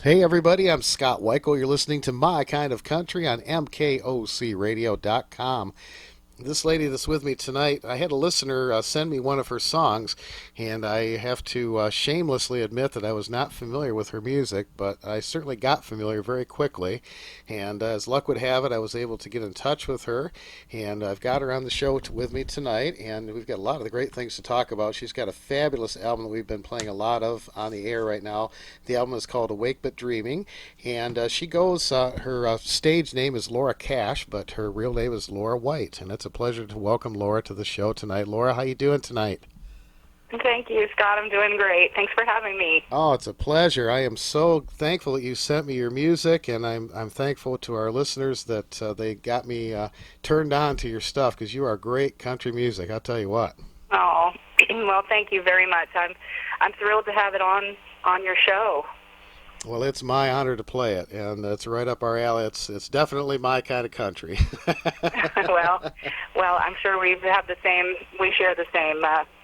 Hey everybody, I'm Scott Weichel. You're listening to My Kind of Country on MKOCRadio.com. This lady that's with me tonight, I had a listener send me one of her songs, and I have to shamelessly admit that I was not familiar with her music, but I certainly got familiar very quickly. And as luck would have it, I was able to get in touch with her, and I've got her on the show with me tonight, and we've got a lot of the great things to talk about. She's got a fabulous album that we've been playing a lot of on the air right now. The album is called Awake But Dreaming, and her stage name is Laura Cash, but her real name is Laura White, and it's a pleasure to welcome Laura to the show tonight. Laura, how you doing tonight? Thank you, Scott. I'm doing great. Thanks for having me. Oh, it's a pleasure. I am so thankful that you sent me your music, and I'm thankful to our listeners that they got me turned on to your stuff because you are great country music. I'll tell you what. Oh, well, thank you very much. I'm thrilled to have it on your show. Well, it's my honor to play it, and it's right up our alley. It's definitely my kind of country. well, I'm sure we share the same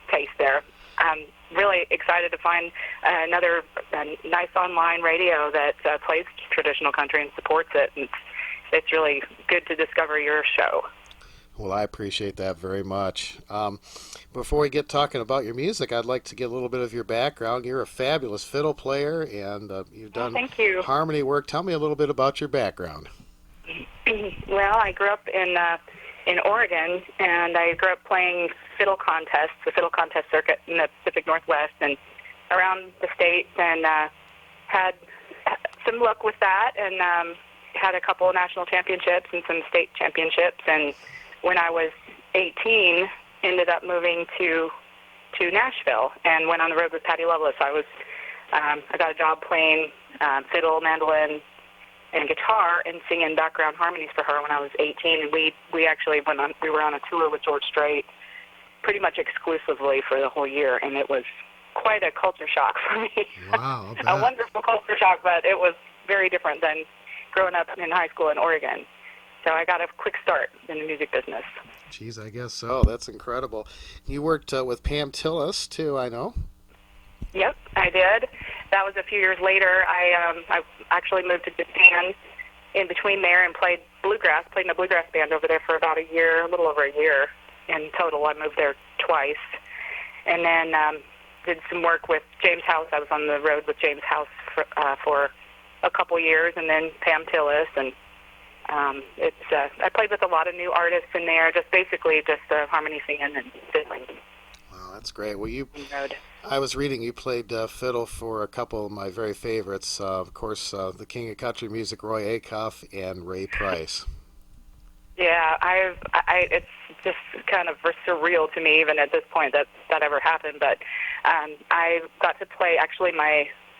taste there. I'm really excited to find another nice online radio that plays traditional country and supports it. And it's really good to discover your show. Well, I appreciate that very much. Before we get talking about your music, I'd like to get a little bit of your background. You're a fabulous fiddle player, and you've Oh, done thank you. harmony work. Tell me a little bit about your background. Well, I grew up in Oregon, and I grew up playing fiddle contests, the fiddle contest circuit in the Pacific Northwest and around the states, and had some luck with that, and had a couple of national championships and some state championships. And when I was 18, ended up moving to Nashville and went on the road with Patty Loveless. I got a job playing fiddle, mandolin, and guitar and singing background harmonies for her when I was 18. And we actually we were on a tour with George Strait pretty much exclusively for the whole year, and it was quite a culture shock for me. Wow, A wonderful culture shock, but it was very different than growing up in high school in Oregon. So I got a quick start in the music business. Geez, I guess so. That's incredible. You worked with Pam Tillis, too, I know. Yep, I did. That was a few years later. I actually moved to Japan in between there and played in a bluegrass band over there for about a year, a little over a year in total. I moved there twice. And then did some work with James House. I was on the road with James House for a couple years, and then Pam Tillis. And I played with a lot of new artists in there, just harmony singing and fiddling. Wow, that's great. Well, Road. I was reading you played fiddle for a couple of my very favorites. Of course, the king of country music, Roy Acuff, and Ray Price. Yeah, it's just kind of surreal to me, even at this point, that ever happened. But I got to play, actually,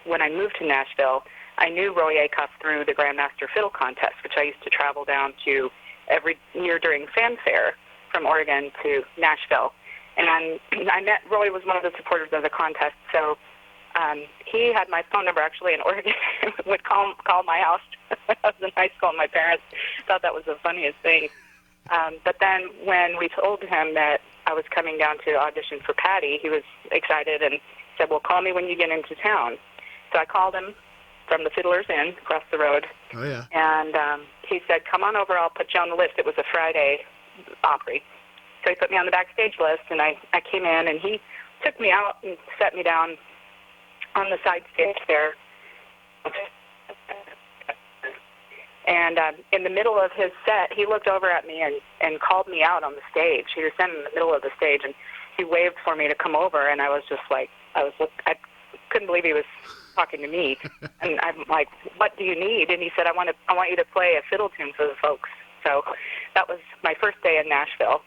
when I moved to Nashville, I knew Roy Acuff through the Grandmaster Fiddle Contest, which I used to travel down to every year during Fanfare from Oregon to Nashville. And I met Roy was one of the supporters of the contest, so he had my phone number actually in Oregon, would call my house when I was in high school, and my parents thought that was the funniest thing. But then when we told him that I was coming down to audition for Patty, he was excited and said, well, call me when you get into town. So I called him from the Fiddler's Inn across the road. Oh, yeah. And he said, come on over, I'll put you on the list. It was a Friday Opry. So he put me on the backstage list, and I came in, and he took me out and set me down on the side stage there. And in the middle of his set, he looked over at me and called me out on the stage. He was standing in the middle of the stage, and he waved for me to come over, and I was just like, I couldn't believe he was talking to me. And I'm like, what do you need? And he said, I want you to play a fiddle tune for the folks. So that was my first day in Nashville,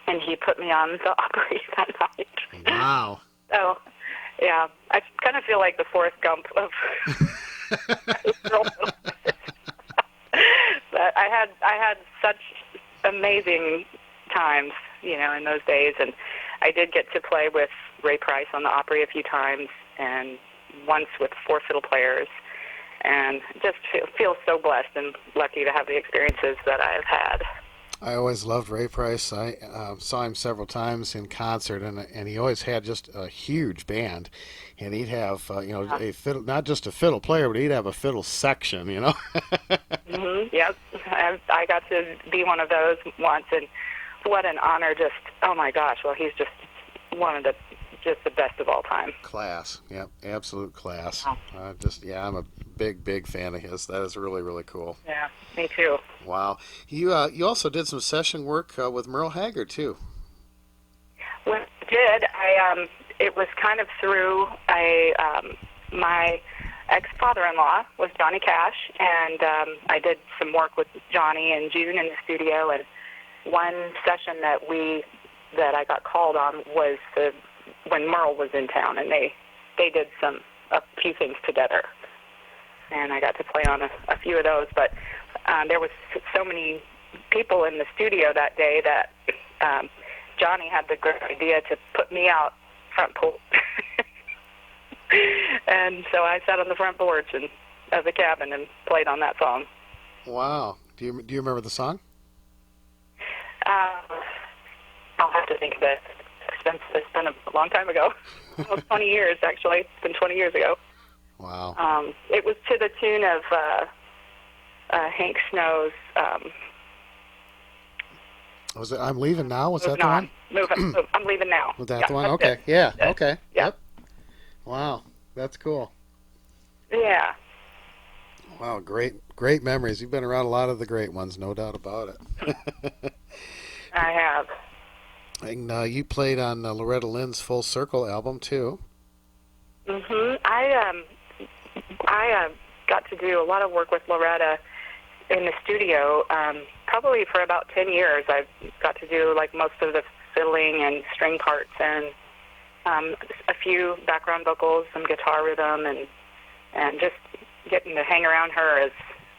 and he put me on the Opry that night. Wow. So, yeah, I kind of feel like the Forrest Gump of but I had such amazing times, in those days, and I did get to play with Ray Price on the Opry a few times, and once with 4 fiddle players, and just feel so blessed and lucky to have the experiences that I've had. I always loved Ray Price. I saw him several times in concert, and he always had just a huge band, and he'd have a fiddle, not just a fiddle player, but he'd have a fiddle section, you know. Yep, I got to be one of those once, and what an honor! Just oh my gosh, well he's just one of the just the best of all time. Class, yep, absolute class. Oh. I'm a big fan of his. That is really really cool. Yeah, me too. Wow, you also did some session work with Merle Haggard too. When I did, it was kind of through my ex-father-in-law was Johnny Cash, and I did some work with Johnny and June in the studio. And one session that I got called on was when Merle was in town, and they did a few things together, and I got to play on a few of those. But there was so many people in the studio that day that Johnny had the great idea to put me out front porch. And so I sat on the front porch of the cabin and played on that song. Wow. Do you remember the song? I'll have to think of it. It's been a long time ago. 20 years, actually. It's been 20 years ago. Wow. It was to the tune of Hank Snow's... Was it I'm Leaving Now? Was that the one? I'm Leaving Now. Was that the one? Okay. Yeah. Okay. Yeah. Yep. Wow. That's cool. Yeah. Wow. Great memories. You've been around a lot of the great ones, no doubt about it. I have. And you played on Loretta Lynn's Full Circle album too. I got to do a lot of work with Loretta in the studio. Probably for about 10 years, I've got to do like most of the fiddling and string parts, and a few background vocals, some guitar rhythm, and just getting to hang around her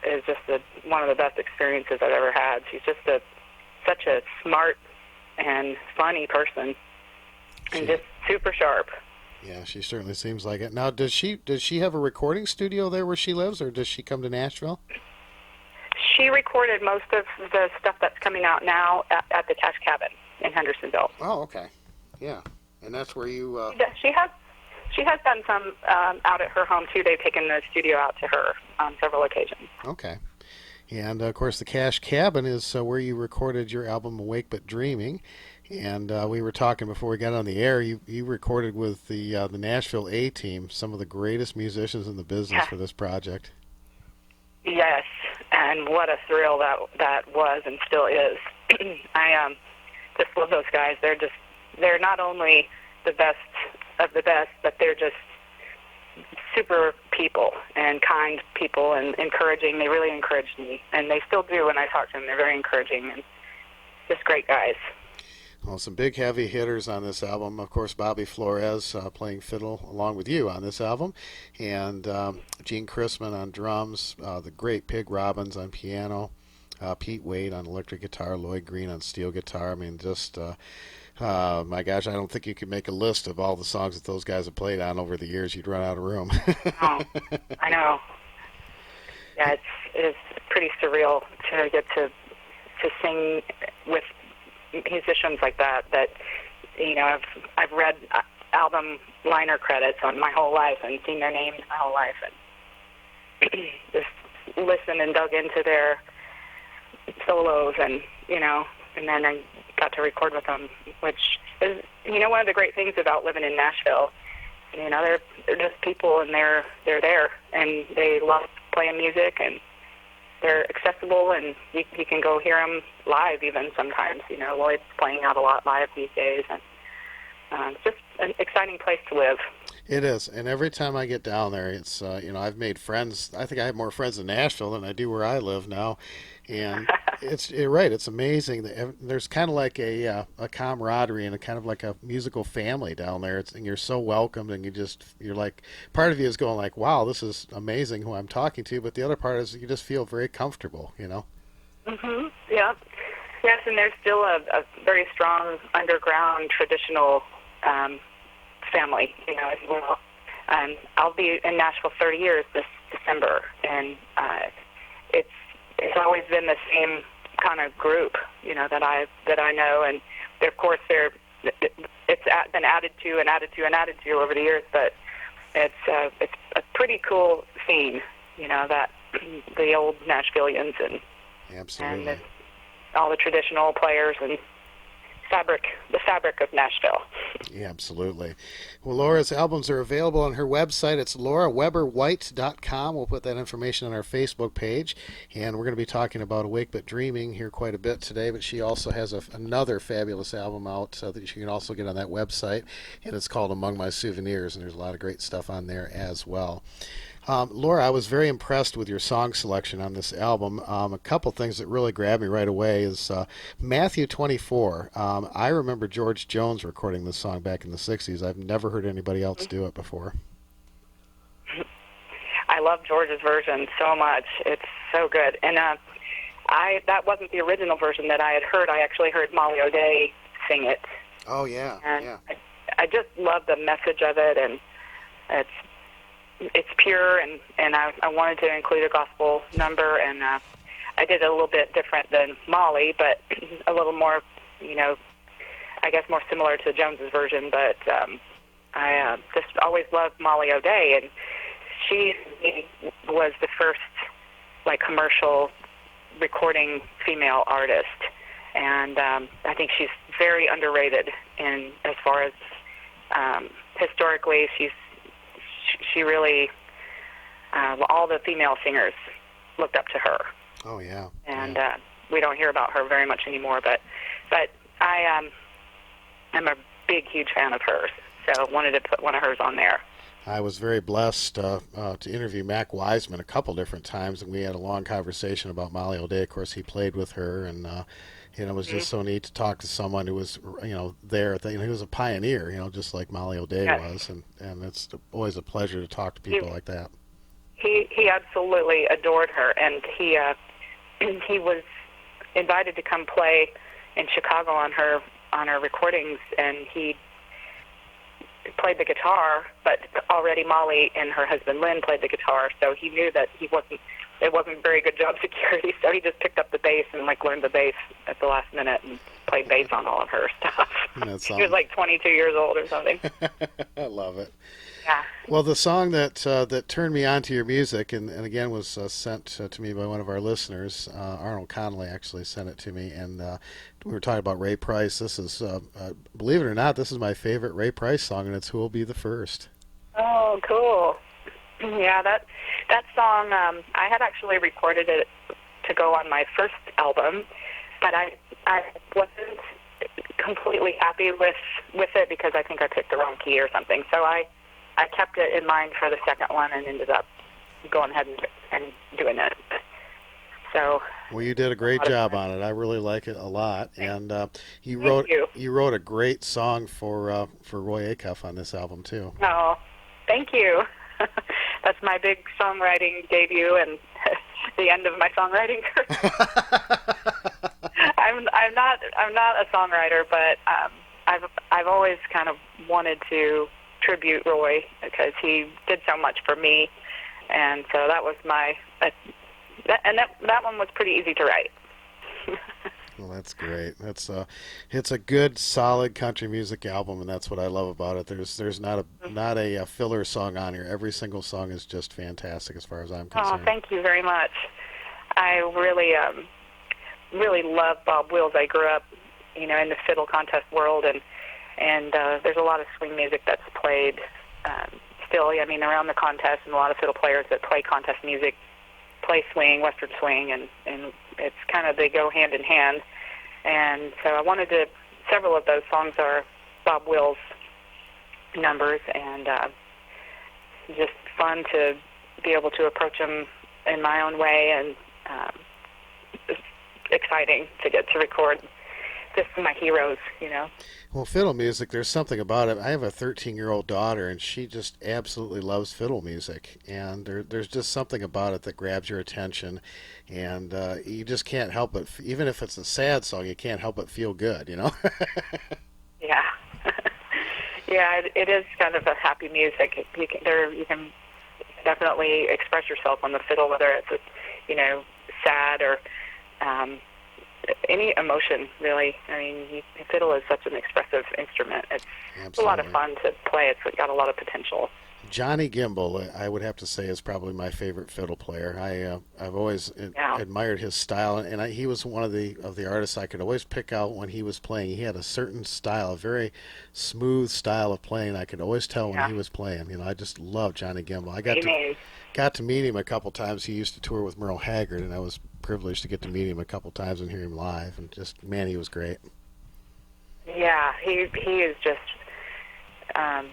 is just one of the best experiences I've ever had. She's just such a smart and funny person, and just super sharp. Yeah, she certainly seems like it. Now, does she have a recording studio there where she lives, or does she come to Nashville? She recorded most of the stuff that's coming out now at the Cash Cabin in Hendersonville. Oh, okay. Yeah, and that's where you... She has done some out at her home, too. They've taken the studio out to her on several occasions. Okay. And, of course, the Cash Cabin is where you recorded your album Awake But Dreaming. And we were talking before we got on the air. You recorded with the Nashville A-Team, some of the greatest musicians in the business for this project. Yes, and what a thrill that was and still is. I just love those guys. They're not only the best of the best, but they're just super people and kind people and encouraging. They really encouraged me, and they still do when I talk to them. They're very encouraging and just great guys. Well, some big heavy hitters on this album. Of course, Bobby Flores playing fiddle along with you on this album, and Gene Chrisman on drums, the great Pig Robbins on piano, Pete Wade on electric guitar, Lloyd Green on steel guitar. I mean, just, my gosh, I don't think you could make a list of all the songs that those guys have played on over the years. You'd run out of room. Oh, I know. Yeah, it's pretty surreal to get to sing with musicians like that I've read album liner credits on my whole life and seen their names my whole life, and just listened and dug into their solos, and then I got to record with them, which is one of the great things about living in Nashville. They're just people, and they're there, and they love playing music, and they're accessible, and you can go hear them live even sometimes. Lloyd's playing out a lot live these days, and it's just an exciting place to live. It is, and every time I get down there, it's I've made friends. I think I have more friends in Nashville than I do where I live now, and you're right. It's amazing that there's kind of like a camaraderie and a kind of like a musical family down there. And you're so welcomed, and you're like, part of you is going like, wow, this is amazing who I'm talking to, but the other part is you just feel very comfortable. Mhm. Yeah. Yes, and there's still a very strong underground traditional family, as well. I'll be in Nashville 30 years this December, and it's always been the same kind of group that I know, and of course it's been added to and added to and added to over the years, but it's a pretty cool scene, that the old Nashvillians Absolutely. and all the traditional players and the fabric of Nashville. Yeah, absolutely. Well, Laura's albums are available on her website. It's lauraweberwhite.com. We'll put that information on our Facebook page. And we're going to be talking about Awake But Dreaming here quite a bit today. But she also has another fabulous album out that you can also get on that website. And it's called Among My Souvenirs. And there's a lot of great stuff on there as well. Laura, I was very impressed with your song selection on this album. A couple things that really grabbed me right away is Matthew 24. I remember George Jones recording this song back in the 60s. I've never heard anybody else do it before. I love George's version so much. It's so good. And that wasn't the original version that I had heard. I actually heard Molly O'Day sing it. Oh, yeah. And yeah. I just love the message of it, and it's pure, and I wanted to include a gospel number, and I did it a little bit different than Molly, but a little more, I guess more similar to Jones's version, but I just always loved Molly O'Day, and she was the first, commercial recording female artist, and I think she's very underrated in as far as historically, she really, all the female singers looked up to her. Oh, yeah. And we don't hear about her very much anymore, but I'm a big, huge fan of hers, so I wanted to put one of hers on there. I was very blessed to interview Mac Wiseman a couple different times, and we had a long conversation about Molly O'Day. Of course, he played with her, and it was just so neat to talk to someone who was, there. He was a pioneer, just like Molly O'Day was, and it's always a pleasure to talk to people like that. He absolutely adored her, and he was invited to come play in Chicago on her recordings, and he played the guitar, but already Molly and her husband Lynn played the guitar, so he knew that it wasn't very good job security, so he just picked up the bass and learned the bass at the last minute and played bass on all of her stuff. He was 22 years old or something. I love it. Yeah. Well, the song that turned me on to your music, and again was sent to me by one of our listeners, Arnold Connolly actually sent it to me, and we were talking about Ray Price. This is, believe it or not, this is my favorite Ray Price song, and it's Who'll Be the First. Oh, cool. Yeah, that song, I had actually recorded it to go on my first album, but I wasn't completely happy with it because I think I picked the wrong key or something. So I kept it in mind for the second one and ended up going ahead and doing it. So. Well, you did a great job on it. I really like it a lot, and you wrote a great song for Roy Acuff on this album too. Oh, thank you. That's my big songwriting debut and the end of my songwriting career. I'm not a songwriter, but I've always kind of wanted to tribute Roy because he did so much for me, and so that was that one was pretty easy to write. Well, that's great. It's a good, solid country music album, and that's what I love about it. There's not a filler song on here. Every single song is just fantastic as far as I'm concerned. Oh, thank you very much. I really really love Bob Wills. I grew up, in the fiddle contest world, and there's a lot of swing music that's played still. I mean, around the contest, and a lot of fiddle players that play contest music play swing, western swing, and it's kind of, they go hand in hand. And so I wanted to, several of those songs are Bob Wills numbers, and just fun to be able to approach them in my own way, and it's exciting to get to record just my heroes, Well, fiddle music, there's something about it. I have a 13-year-old daughter, and she just absolutely loves fiddle music. And there's just something about it that grabs your attention. And you just can't help but, even if it's a sad song, you can't help but feel good, Yeah. Yeah, it is kind of a happy music. You can definitely express yourself on the fiddle, whether it's, sad or any emotion, really. I mean, fiddle is such an expressive instrument. It's Absolutely. a lot of fun to play. It's got a lot of potential. Johnny Gimbel, I would have to say, is probably my favorite fiddle player. I've always admired his style, and he was one of the artists I could always pick out when he was playing. He had a certain style, a very smooth style of playing. I could always tell when he was playing. I just love Johnny Gimbel. I got to meet him a couple times. He used to tour with Merle Haggard, and I was privileged to get to meet him a couple times and hear him live. And just, man, he was great. Yeah, he is just.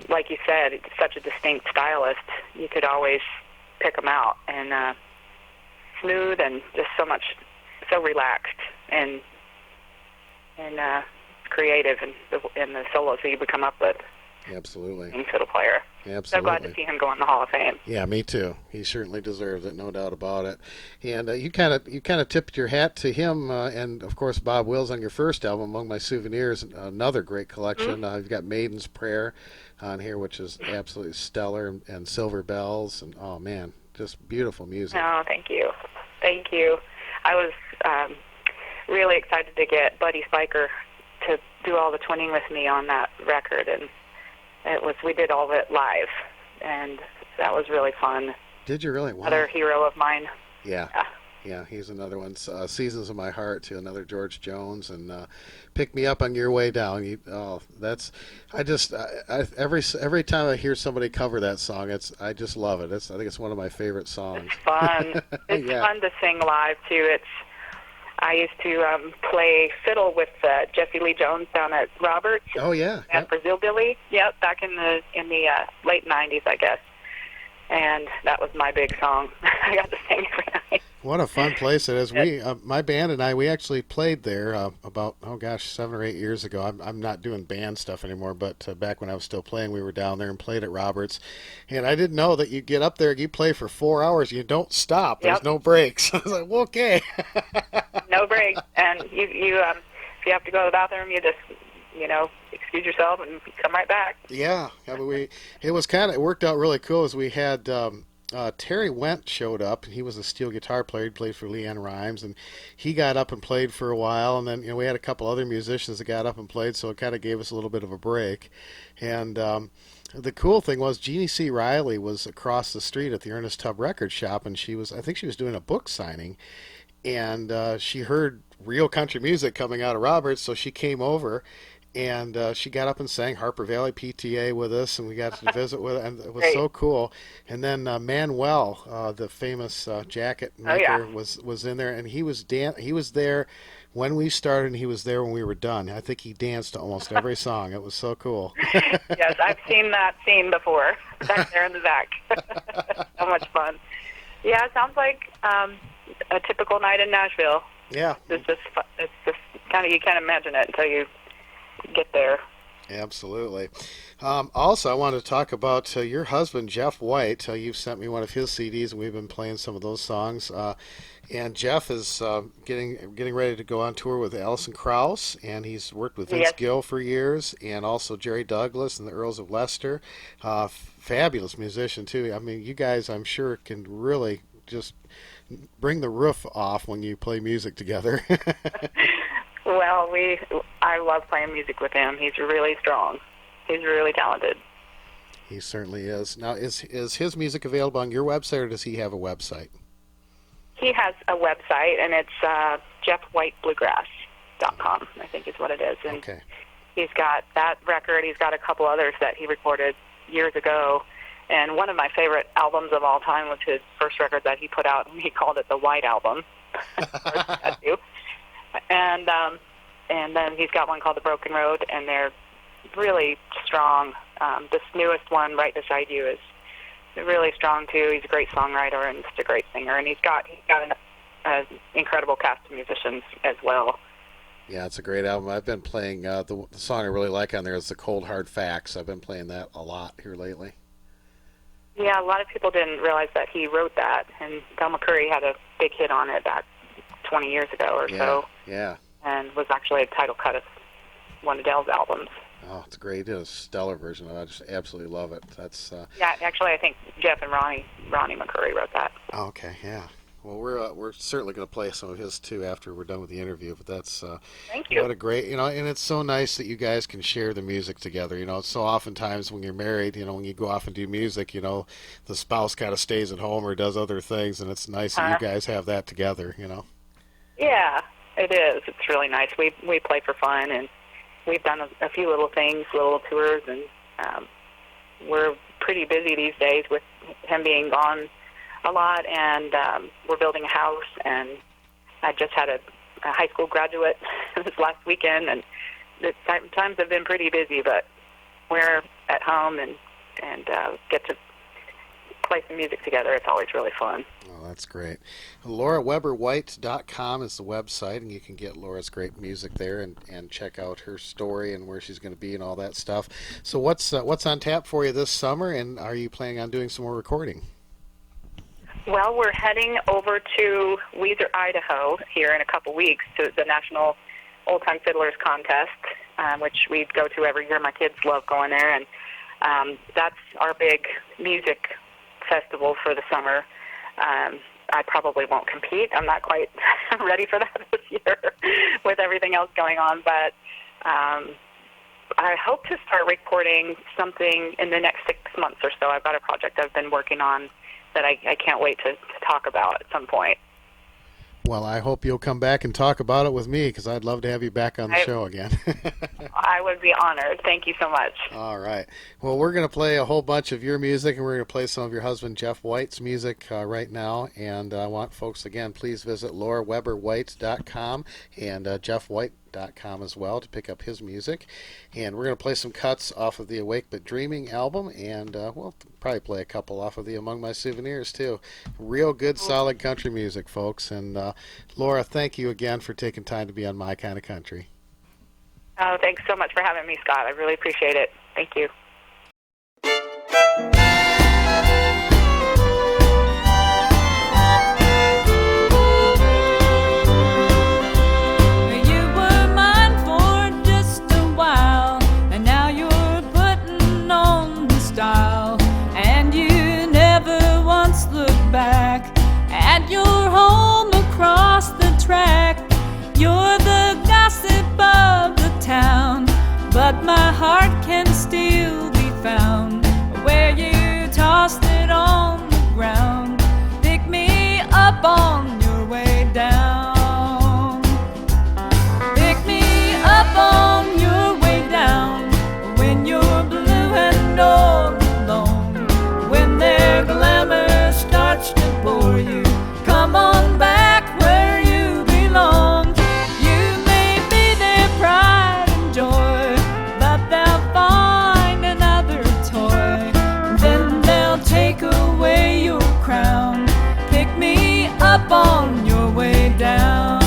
Like you said, it's such a distinct stylist. You could always pick him out, and smooth and just so relaxed and creative in the solos that he would come up with. Absolutely. Fiddle player. Absolutely. So glad to see him go in the Hall of Fame. Yeah, me too. He certainly deserves it, no doubt about it. And you kind of tipped your hat to him, and of course Bob Wills on your first album, Among My Souvenirs, another great collection. You've got Maiden's Prayer on here, which is absolutely stellar, and Silver Bells, and oh man, just beautiful music. Oh, thank you. I was really excited to get Buddy Spiker to do all the twinning with me on that record, and we did all of it live, and that was really fun. Did you really? Wow. Another hero of mine. Yeah, he's another one. Seasons of My Heart, too, another George Jones, and Pick Me Up on Your Way Down. Every time I hear somebody cover that song, I just love it. I think it's one of my favorite songs. It's fun. It's fun to sing live too. I used to play fiddle with Jesse Lee Jones down at Roberts. Oh yeah, at Brazil Billy. Yep, back in the late '90s, I guess. And that was my big song. I got to sing every night. What a fun place it is. My band and I, we actually played there about 7 or 8 years ago. I'm not doing band stuff anymore, but back when I was still playing, we were down there and played at Roberts. And I didn't know that you get up there, you play for 4 hours, you don't stop. There's no breaks. I was like, well, okay. No breaks. And if you have to go to the bathroom, you just excuse yourself and come right back. Yeah, it worked out really cool as we had Terry Wendt showed up, and he was a steel guitar player. He played for Leanne Rimes, and he got up and played for a while, and then we had a couple other musicians that got up and played, so it kind of gave us a little bit of a break. And the cool thing was Jeannie C. Riley was across the street at the Ernest Tubb record shop, and I think she was doing a book signing, and she heard real country music coming out of Roberts, so she came over. And she got up and sang Harper Valley PTA with us, and we got to visit with her, and it was so cool. And then Manuel, the famous jacket maker, was in there, and he was there when we started, and he was there when we were done. I think he danced to almost every song. It was so cool. Yes, I've seen that scene before, back there in the back. So much fun. Yeah, it sounds like a typical night in Nashville. Yeah. It's just kind of, you can't imagine it until you get there. Absolutely. Also, I wanted to talk about your husband, Jeff White. You've sent me one of his CDs, and we've been playing some of those songs. And Jeff is getting ready to go on tour with Alison Krauss, and he's worked with Vince Gill for years, and also Jerry Douglas and the Earls of Leicester. Fabulous musician, too. I mean, you guys, I'm sure, can really just bring the roof off when you play music together. Well, I love playing music with him. He's really strong. He's really talented. He certainly is. Now, is his music available on your website, or does he have a website? He has a website, and it's jeffwhitebluegrass.com, I think is what it is. And he's got that record. He's got a couple others that he recorded years ago. And one of my favorite albums of all time was his first record that he put out, and he called it the White Album. And then he's got one called The Broken Road, and they're really strong. This newest one, Right Beside You, is really strong too. He's a great songwriter and just a great singer, and he's got an incredible cast of musicians as well. Yeah, it's a great album. I've been playing the song I really like on there is The Cold Hard Facts. I've been playing that a lot here lately. Yeah, a lot of people didn't realize that he wrote that, and Del McCoury had a big hit on it back 20 years ago or so. Yeah. And was actually a title cut of one of Del's albums. Oh, it's great. It is a stellar version of it. I just absolutely love it. That's yeah, actually, I think Jeff and Ronnie McCoury wrote that. Okay, yeah. Well, we're certainly going to play some of his too after we're done with the interview. But that's Thank you. what a great, and it's so nice that you guys can share the music together. It's so oftentimes when you're married, when you go off and do music, the spouse kind of stays at home or does other things, and it's nice that you guys have that together. Yeah, it is. It's really nice. We play for fun, and we've done a few little things, little tours, and we're pretty busy these days with him being gone a lot, and we're building a house, and I just had a high school graduate this last weekend, and the times have been pretty busy, but we're at home and get to play some music together. It's always really fun. Oh, that's great. LauraWeberWhite.com is the website, and you can get Laura's great music there and check out her story and where she's going to be and all that stuff. So what's on tap for you this summer, and are you planning on doing some more recording? Well, we're heading over to Weiser, Idaho here in a couple weeks to the National Old Time Fiddlers Contest, which we go to every year. My kids love going there, and that's our big music festival for the summer. I probably won't compete. I'm not quite ready for that this year with everything else going on, but I hope to start recording something in the next 6 months or so. I've got a project I've been working on that I can't wait to talk about at some point. Well, I hope you'll come back and talk about it with me, because I'd love to have you back on the show again. I would be honored. Thank you so much. All right. Well, we're going to play a whole bunch of your music, and we're going to play some of your husband Jeff White's music right now. And I want folks, again, please visit LauraWeberWhite.com and JeffWhite.com as well to pick up his music. And we're going to play some cuts off of the Awake But Dreaming album, and we'll probably play a couple off of the Among My Souvenirs too. Real good, solid country music, folks. And Laura, thank you again for taking time to be on My Kind of Country. Oh, thanks so much for having me, Scott. I really appreciate it. Thank you. But my heart can still be found where you tossed it on the ground. Pick me up on your way down. Pick me up on your way down when you're blue and all alone. When their glamour starts to bore you, come on back where you belong. You may be their pride and joy, but they'll find another toy. Then they'll take away your crown. Pick me up on your way down.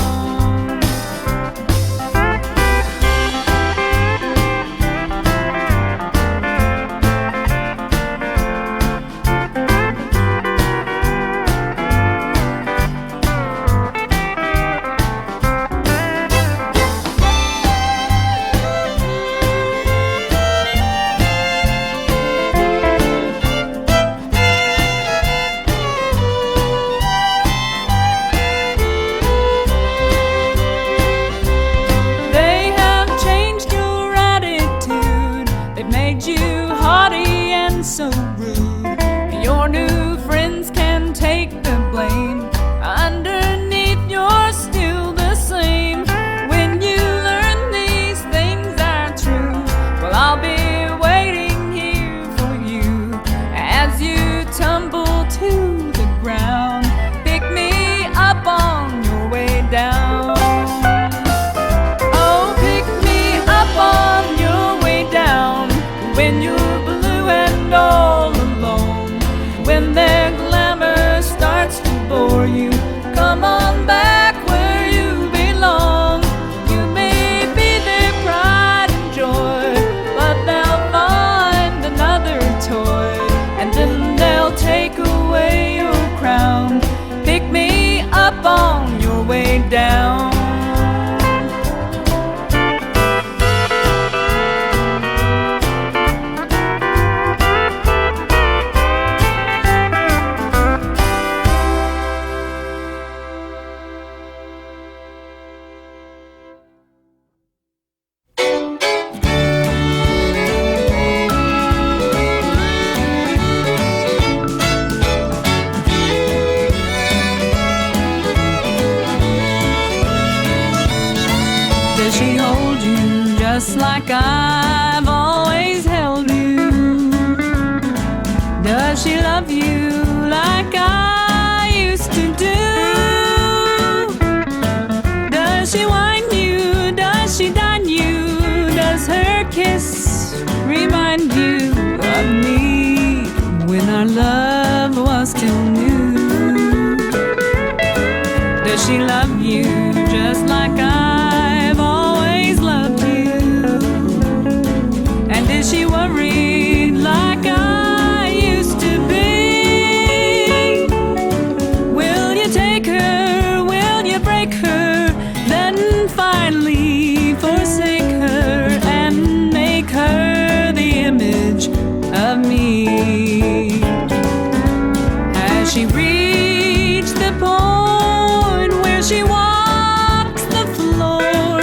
just like I've always held you? Does she love you like I used to do? Does she whine you? Does she dine you? Does her kiss remind you of me when our love was still new? Does she love you just like I've always loved you? And is she worried like I used to be? Will you take her? Will you break her? Then finally forsake her and make her the image of me? Has she reached the point where she walks the floor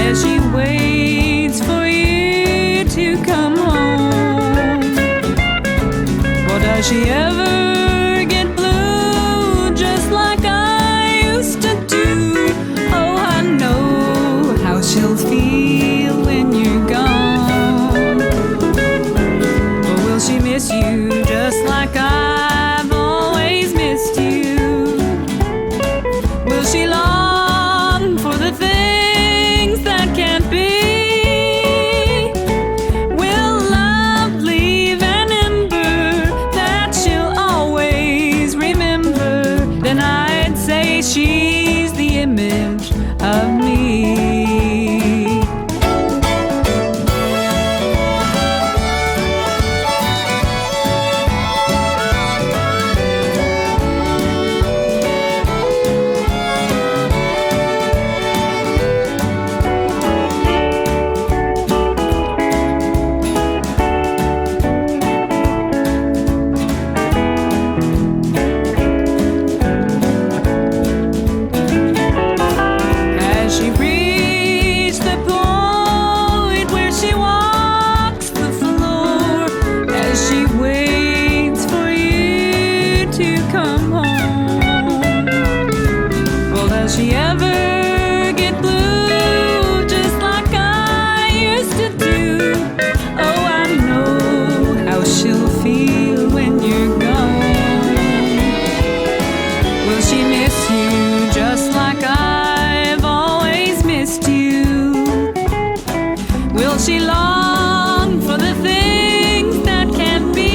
as she waits for you to come home? Or does she ever get blue just like I used to do? Oh, I know how she'll feel when you're gone. Or will she miss you just like I've always missed you? Will she long for the things that can't be? Will love leave an ember that she'll always remember? Then I'd say she's the image of me. Has she reached the point where she walks the floor as she waits for you to come home? Well, does she ever get blue just like I used to do? Oh, I know how she'll feel when you're gone. Will she miss you just like I've always missed you? Will she long for the things that can't be?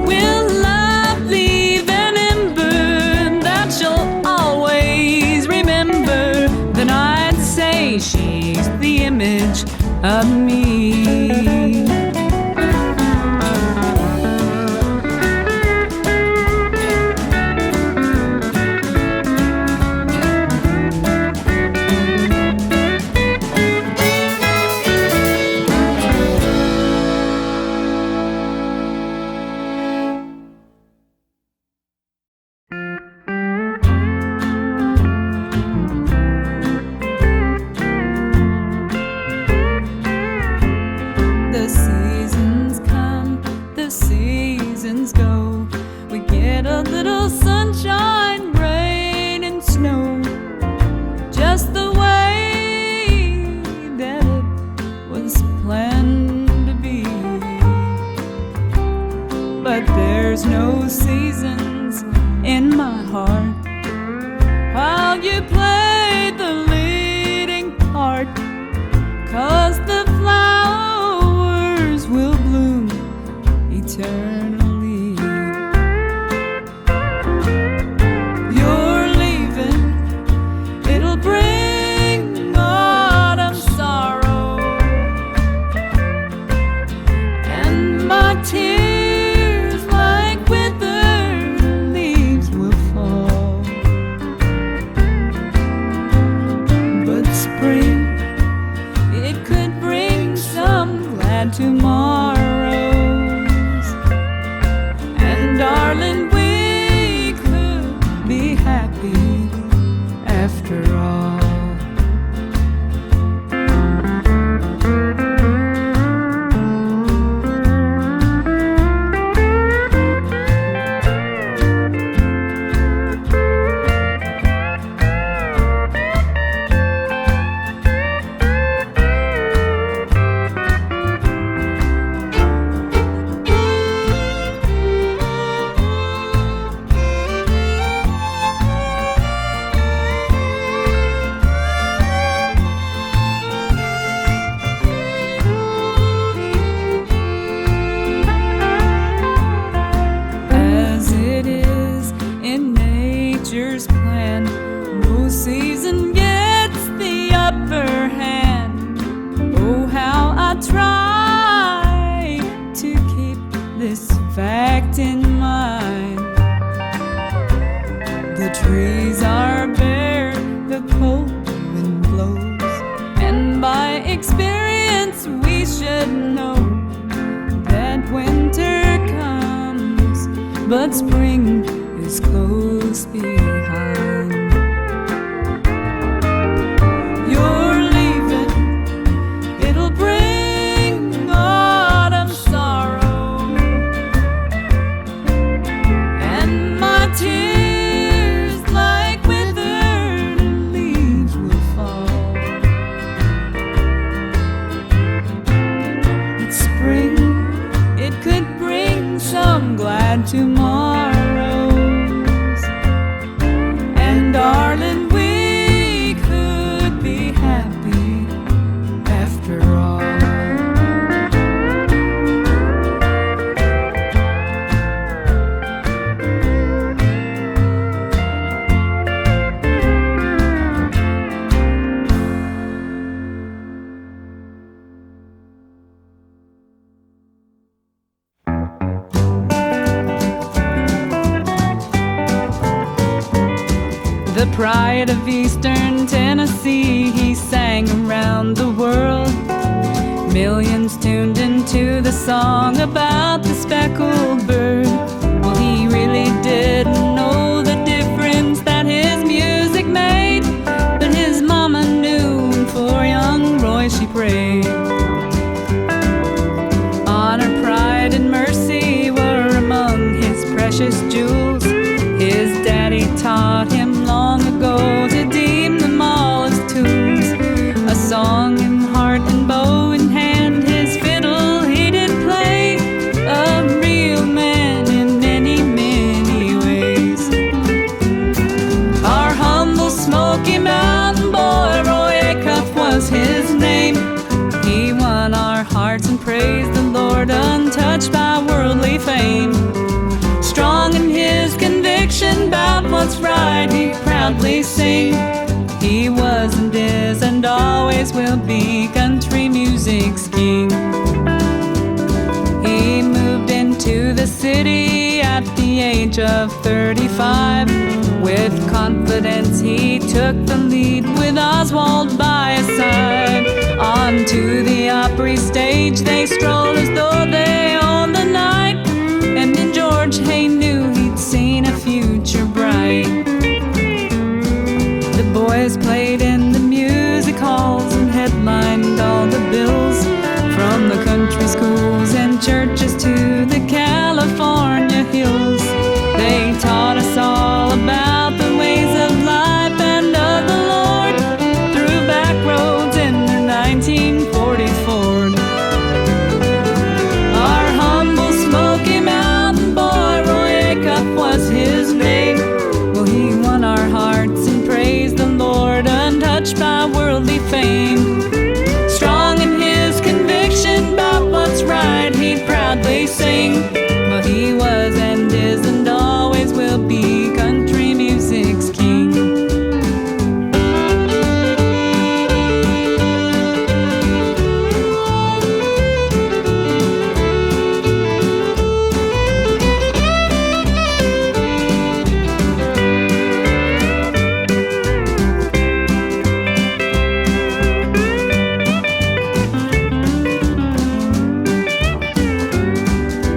Will love leave an ember that she'll always remember? Then I'd say she's the image of me. The seasons come, the seasons go. We get a little sunshine, rain, and snow, just the way that it was planned to be. But there's no seasons in my heart while you play the leading part, 'cause the flowers will bloom eternally. nature's plan. No season gets the upper hand. Oh, how I try to keep this fact in mind. The trees are bare, the cold wind blows, and by experience we should know that winter comes, but spring is close behind. You're leaving, it'll bring autumn sorrow, and my tears like withered leaves will fall. It's spring, it could bring some glad tomorrows, and darling, we could be happy after all. The pride of Eastern Tennessee, he sang around the world. Millions tuned into the song about the speckled bird. Well, he really didn't know the difference that his music made, but his mama knew, and for young Roy she prayed. Honor, pride, and mercy were among his precious jewels. His daddy taught him long ago to deem them all as tools. A song in heart and bow in hand, his fiddle he did play. A real man in many, many ways. Our humble Smoky Mountain boy, Roy Acuff was his name. He won our hearts and praised the Lord, untouched by worldly fame. Strong in his conviction about what's right, he proudly sing. He was and is and always will be country music's king. He moved into the city at the age of 35. With confidence he took the lead with Oswald by his side. Onto the Opry stage they strolled as though they owned the night, and in George Hay knew he'd seen a future bright. The boys played in the music halls and headlined all the bills, from the country schools and churches to the California hills. They taught us all about the ways of life and of the Lord, through back roads in their 1940 Ford. Our humble Smoky Mountain boy, Roy Acuff was his name. Well, he won our hearts and praised the Lord, untouched by worldly fame. Strong in his conviction about what's right, he'd proudly sing. But he was and is and always will be country music's king.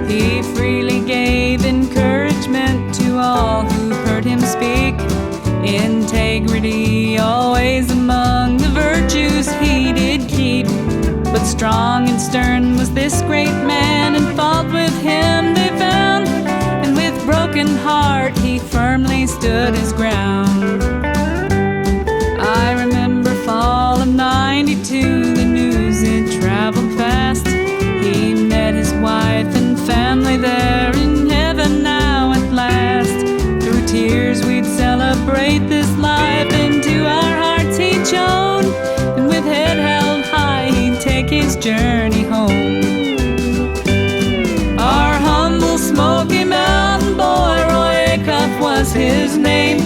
He freely gave encouragement to all who heard him speak. Integrity always among the virtues he did keep. But strong and stern was this great man, and fault with him they found. And with broken heart he firmly stood his ground. I remember fall of '92, the news it traveled fast. He met his wife and family there in heaven now at last. Through tears we'd celebrate this life, into our hearts he'd shown, and with head held high he'd take his journey home. Our humble Smoky Mountain boy, Roy Acuff was his name.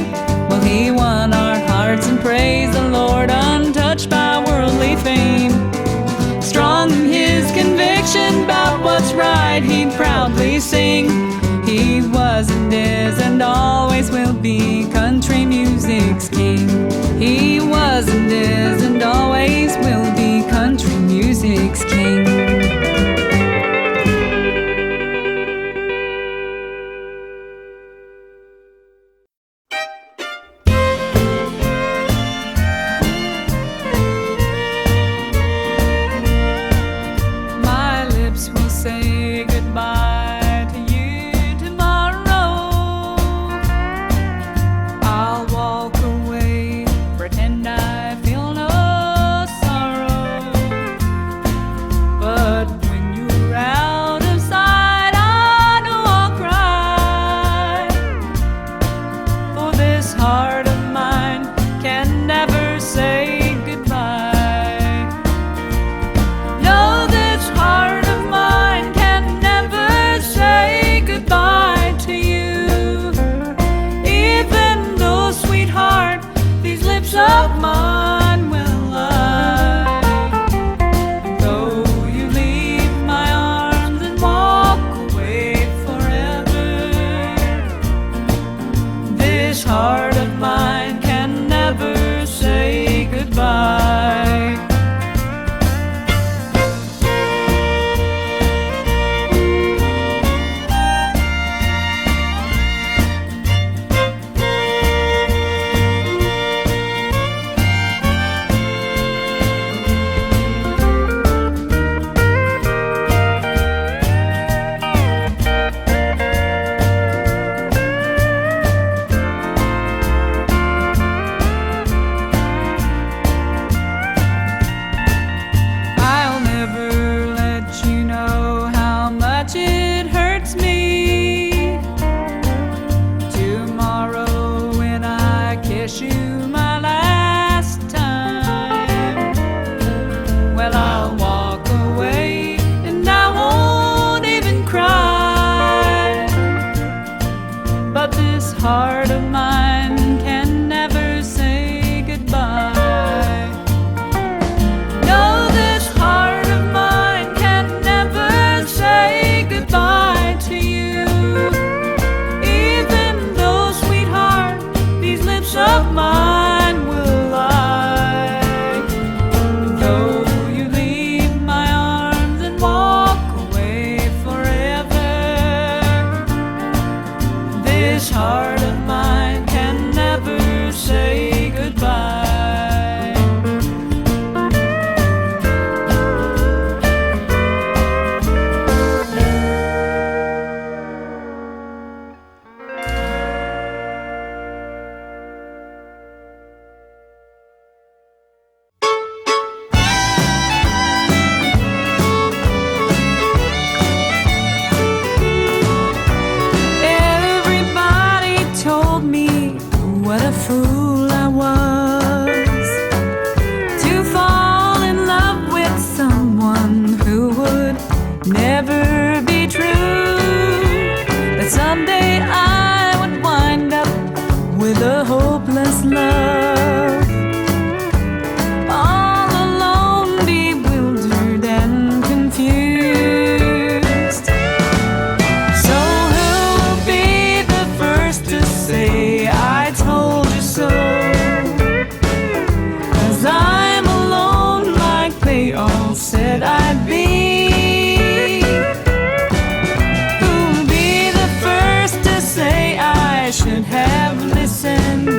Well, he won our hearts and praise the Lord, untouched by worldly fame. Strong in his conviction about what's right, he'd proudly sing. He was and is and always will be country music's king. He was and is and always will be country music's king. Say goodbye to you tomorrow. I'll walk away, pretend I feel no sorrow. But when you're out of sight, I know I'll cry. For this heart of mine can never say goodbye. No, this heart of mine can never say goodbye to you. Even though, sweetheart, these lips of mine will lie. Though you leave my arms and walk away forever, this heart of mine can never say goodbye. I'll never let you know how much it hurts me. Tomorrow when I kiss you my last time, well, I'll walk away and I won't even cry. But this heart of mine can never say goodbye. No, this heart of mine can never say goodbye to you. Even though, sweetheart, these lips of mine will lie. Though you leave my arms and walk away forever, this heart of mine can never say goodbye. Everybody told me what a fool I was to fall in love with someone who would never be true. That someday I would wind up with a hopeless love, all alone, bewildered and confused. So who'll be the first to say I told you so? 'Cause I'm alone like they all said I'd be. Who'll be the first to say I should have listened?